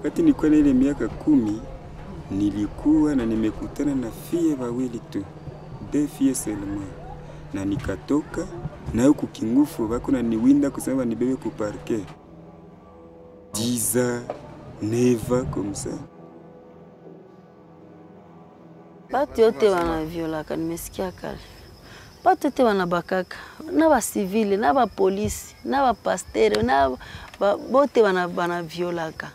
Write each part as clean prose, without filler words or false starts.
Wakati nilikuwa na ile miaka 10 nilikuwa na nimekutana na fie wawili tu, 2 filles seulement, na nikatoka na huku kingufu wako na niwinda kusema nibebe ku parquet 10 ans, 9 ans comme ça. Batu yote wanaviolaka, nimesikia kale. Batu yote wanabakaka, na ba civile, na ba polisi, na ba pasteur, na bote wanaviolaka.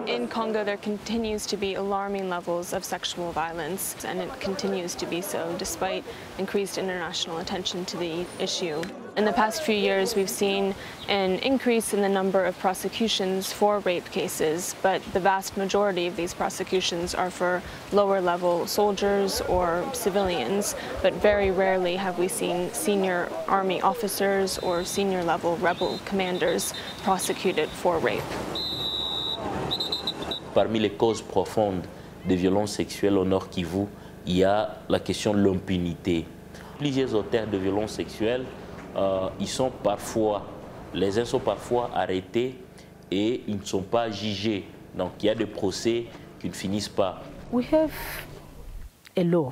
In Congo, there continues to be alarming levels of sexual violence, and it continues to be so despite increased international attention to the issue. In the past few years, we've seen an increase in the number of prosecutions for rape cases, but the vast majority of these prosecutions are for lower-level soldiers or civilians, but very rarely have we seen senior army officers or senior-level rebel commanders prosecuted for rape. Parmi les causes profondes des violences sexuelles au Nord Kivu, il y a la question de l'impunité. Plusieurs auteurs de violences sexuelles, les uns sont parfois arrêtés et ils ne sont pas jugés. Donc il y a des procès qui ne finissent pas. We have a law,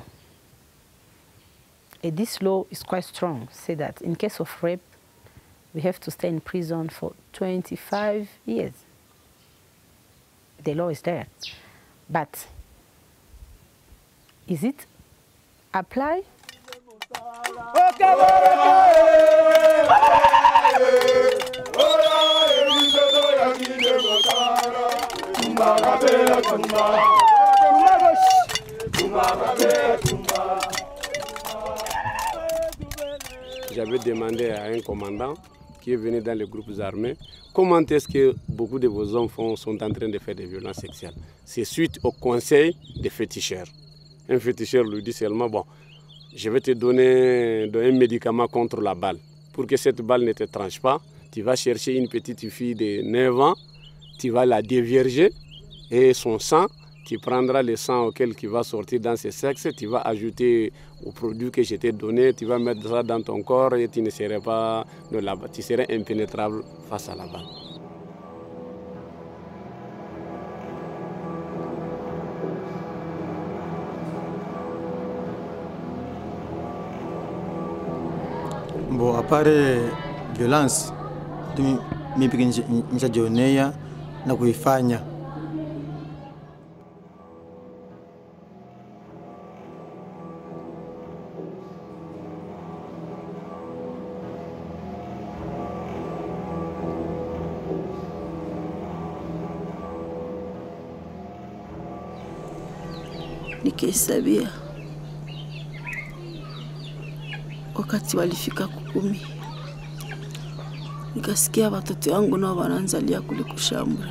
and this law is quite strong. Say that in case of rape, we have to stay in prison for 25 years. The law is there, but is it applied? J'avais demandé à un commandant qui est venu dans les groupes armés comment est-ce que beaucoup de vos enfants sont en train de faire des violences sexuelles. C'est suite au conseil des féticheurs. Un féticheur lui dit seulement, bon, je vais te donner un médicament contre la balle. Pour que cette balle ne te tranche pas, tu vas chercher une petite fille de 9 ans, tu vas la dévierger et son sang, tu prendras le sang auquel qui va sortir dans ses sexes, tu vas ajouter au produit que je t'ai donné, tu vas mettre ça dans ton corps et tu ne serais pas de la balle, tu serais impénétrable face à la balle. Bon, à part violence, mimi nishajionea na kuifanya. Nikihesabia wakati walifika 10, nikasikia watoto wangu nao wanaanzalia kule kushambre.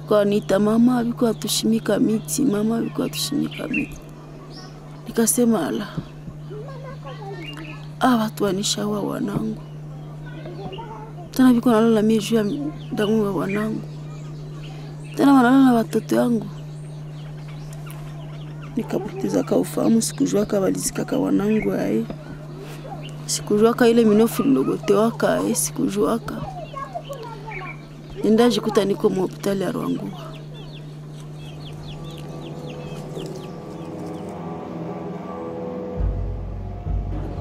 Kwa nita mama alikuwa atushimika miti, mama alikuwa atushimika miti. Nikasema ala, watu wanishaua wanangu. Tena alikuwa analala mimi juu ya damu ya wanangu. Tena wanalala na watoto wangu. Nikapoteza kaufahamu, sikujua kabalizika kwa wanangu hai. Sikujua ka ile minofu lilogotewaka hai, sikujua ka. Nenda jikuta niko mu hospitali ya Rwanguwa.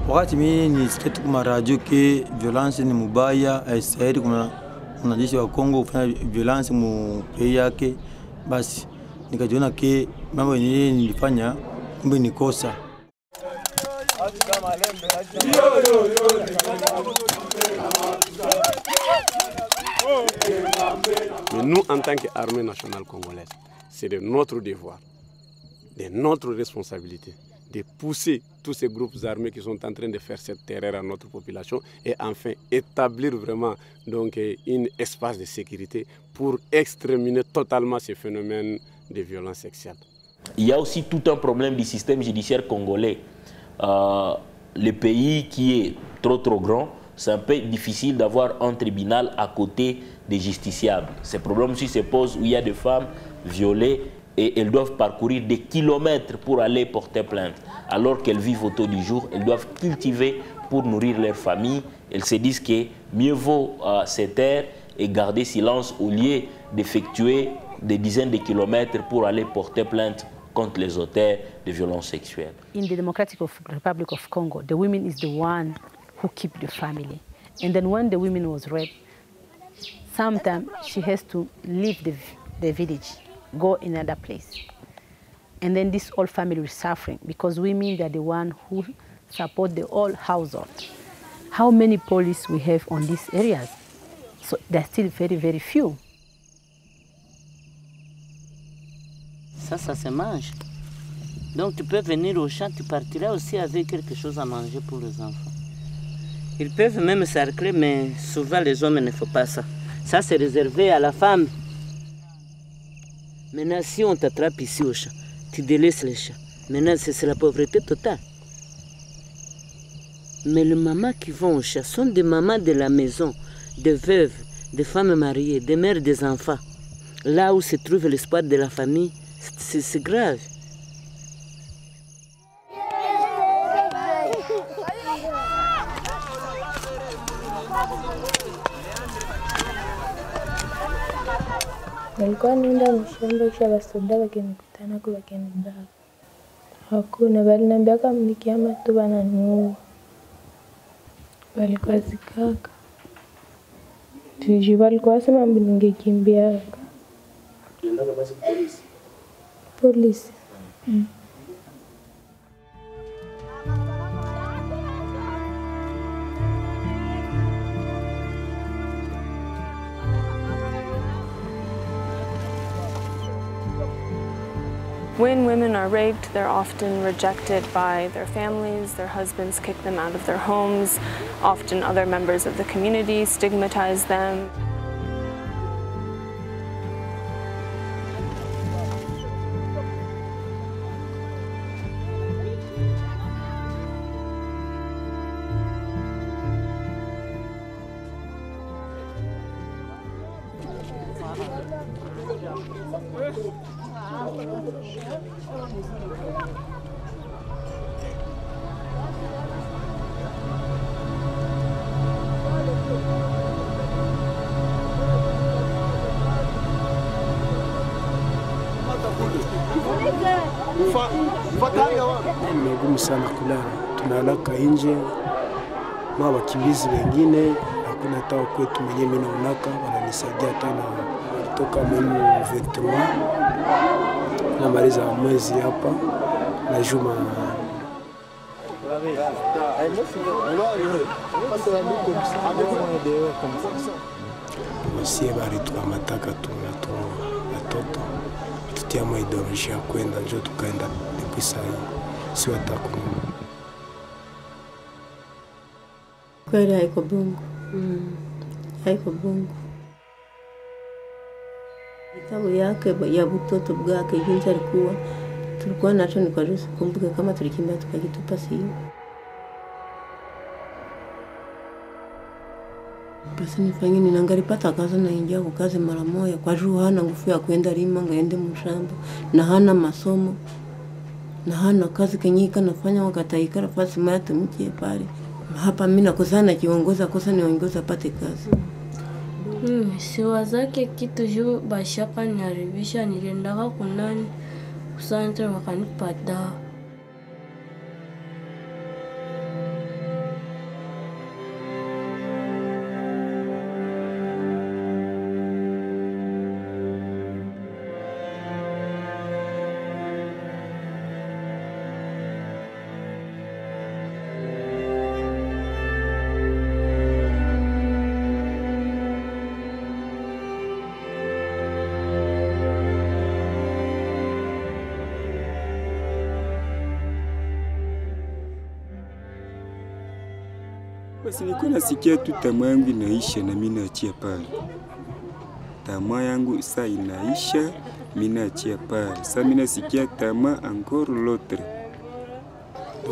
Wakati mimi nisikia kwa radio ke violence ni mubaya, aisaidi kuna wanajeshi wa Kongo kufanya violence mu pays yake, basi nikajiona ke mambo yenyewe nilifanya kumbe ni kosa. Mais nous, en tant qu'armée nationale congolaise, c'est de notre devoir, de notre responsabilité de pousser tous ces groupes armés qui sont en train de faire cette terreur à notre population et enfin établir vraiment donc un espace de sécurité pour exterminer totalement ces phénomènes de violence sexuelle. Il y a aussi tout un problème du système judiciaire congolais. Le pays qui est trop grand, c'est un peu difficile d'avoir un tribunal à côté des justiciables. Ces problèmes aussi se posent où il y a des femmes violées et elles doivent parcourir des kilomètres pour aller porter plainte. Alors qu'elles vivent autour du jour, elles doivent cultiver pour nourrir leur famille. Elles se disent que mieux vaut se taire et garder silence au lieu d'effectuer des dizaines de kilomètres pour aller porter plainte contre les auteurs de violences sexuelles. In the Democratic Republic of Congo, the women is the one who keep the family. And then when the woman was raped, sometimes she has to leave the village, go in another place. And then this whole family is suffering because women are the one who support the whole household. How many police we have on these areas? So they're still very, very few. Ça se mange. Donc tu peux venir au champ, tu partiras aussi avec quelque chose à manger pour les enfants. Ils peuvent même cercler, mais souvent les hommes ne font pas ça. Ça c'est réservé à la femme. Maintenant si on t'attrape ici au champ, tu délaisses les champs. Maintenant c'est la pauvreté totale. Mais les mamans qui vont au champ sont des mamans de la maison, des veuves, des femmes mariées, des mères des enfants. Là où se trouve l'espoir de la famille, c'est grave. Nilikuwa naenda mshamba kisha basoda wakinikutana kwa wakinibaka. Hakuna, waliniambia kama nikiama tu wananiua. Walikuwa zikaka. Tuji walikuwa sema ningekimbia. Tulienda basi polisi. Polisi. When women are raped, they're often rejected by their families, their husbands kick them out of their homes, often other members of the community stigmatize them. Ni sana kulala, tunalaka nje na wakimbizi wengine, hakuna hata kwetu mwenyewe. Mimi naonaka wananisaidia tena, kutoka mwezi 23 na maliza mwezi hapa na juma wasie bari tukamataka tunatoa watoto tutia maidorisha kwenda njo tukaenda depuis saa hii si watakunyuma. Kweli haiko bongo. Haiko bongo. Vitabu yake ya butoto bwake jinsi alikuwa tulikuwa nacho nikaruhusu kumbuka kama tulikimbia tukakitupa sio. Basi nifanye ninangalipata kazi na ingia kwa kazi mara moja kwa juu hana nguvu ya kwenda lima ngaende mshamba na hana masomo na hana kazi kenyika nafanya wakataika nafasi mate mtie pale hapa mimi nakozana kiongoza kosa niongoza pate kazi. Siwa zake kitu juu bashaka niharibisha niliendaka kunani kusante wakanipa dawa. Basi nilikuwa nasikia tu tamaa yangu inaisha na mimi naachia pale. Tamaa yangu saa inaisha, mimi naachia pale. Sasa mimi nasikia tamaa encore l'autre.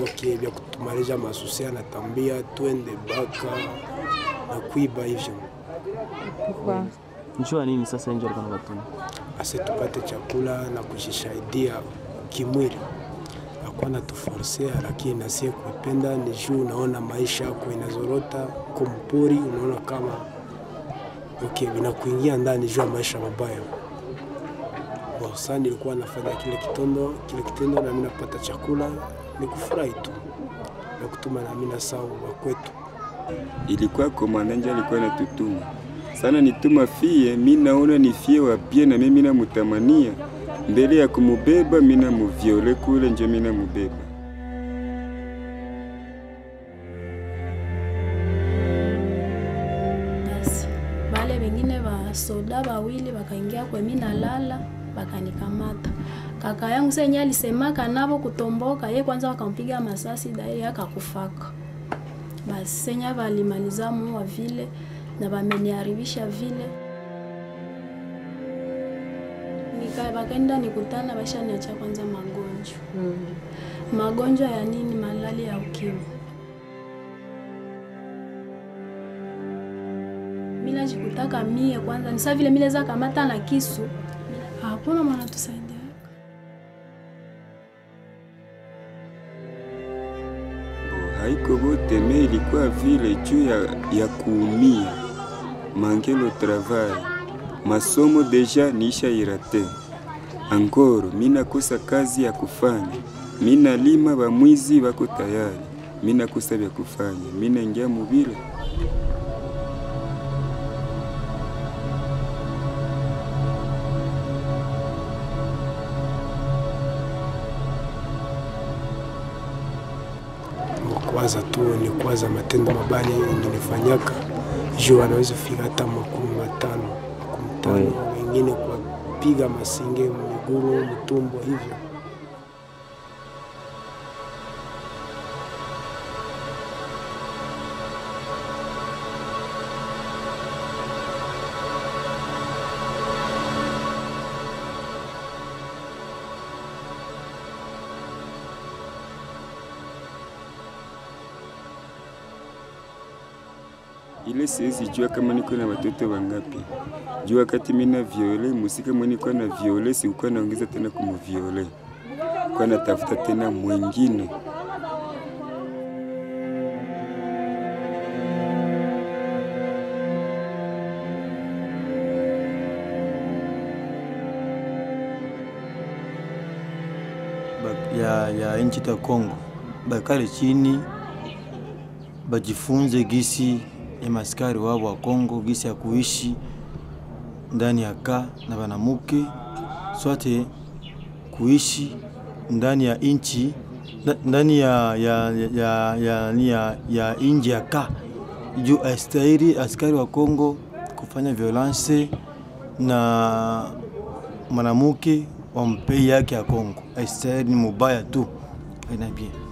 Okay, vya kutumaliza masusia na tambia twende baka na kuiba hivyo. Kwa njoo nini sasa nje alikuwa anatuma? Ase tupate chakula na kujisaidia kimwili. Hakuwa natuforcea, lakini nasie kuipenda ni juu unaona maisha yako inazorota kumpori, unaona kama okay, vinakuingia ndani juu maisha mabaya. Sasa nilikuwa nafanya kile kitendo na mimi napata chakula, ni kufurahi tu na kutuma na mimi na sawa kwetu. Ilikuwa komandanja alikuwa anatutuma sana nituma fie, mimi naona ni fie wa bien na mimi namutamania. Mbele ya kumubeba mimi namuviole kule nje mimi namubeba. Basi wale wengine wa soda wawili wakaingia kwa mimi nalala, wakanikamata. Kaka yangu sasa yeye alisemaka nabo kutomboka, yeye kwanza wakampiga masasi dairi akakufaka. Basi senya walimaliza muwa vile na wameniharibisha vile. Bakaenda nikutana basha niacha kwanza magonjwa. Magonjwa ya nini? Malali ya ukimwi. Mila jikutaka mie kwanza, nisa vile mile za kamata na kisu. Hakuna mwana tusaidia. Haiko bote me ilikuwa vile juu ya kuumia. Mangelo travail. Masomo deja niisha irate. Angoro, mina kosa kazi ya kufanya. Mina lima ba mwizi wako tayari. Mina kosa vya kufanya. Mina ingia mubile. Kwanza tu ni kwanza matendo mabaya nilifanyaka. Juu anaweza fika hata 50, wengine kwa piga masinge miguru mtumbo hivyo. Ile siwezi jua kama niko na watoto wangapi. Jua wakati mimi na viole, musika mwenye kwa na viole, sikuwa naongeza tena kumuviole. Kwa natafuta tena mwingine. ya nchi ya Kongo. Bakale chini bajifunze gisi ya maskari wao wa Kongo, gisi ya kuishi ndani ya ka na banamuke, sote kuishi ndani ya inchi, ndani ya inji ya ka. Juu astahili askari wa Kongo kufanya violence na mwanamke wa mpei yake ya Kongo. Astahili ni mubaya tu. Haina bien.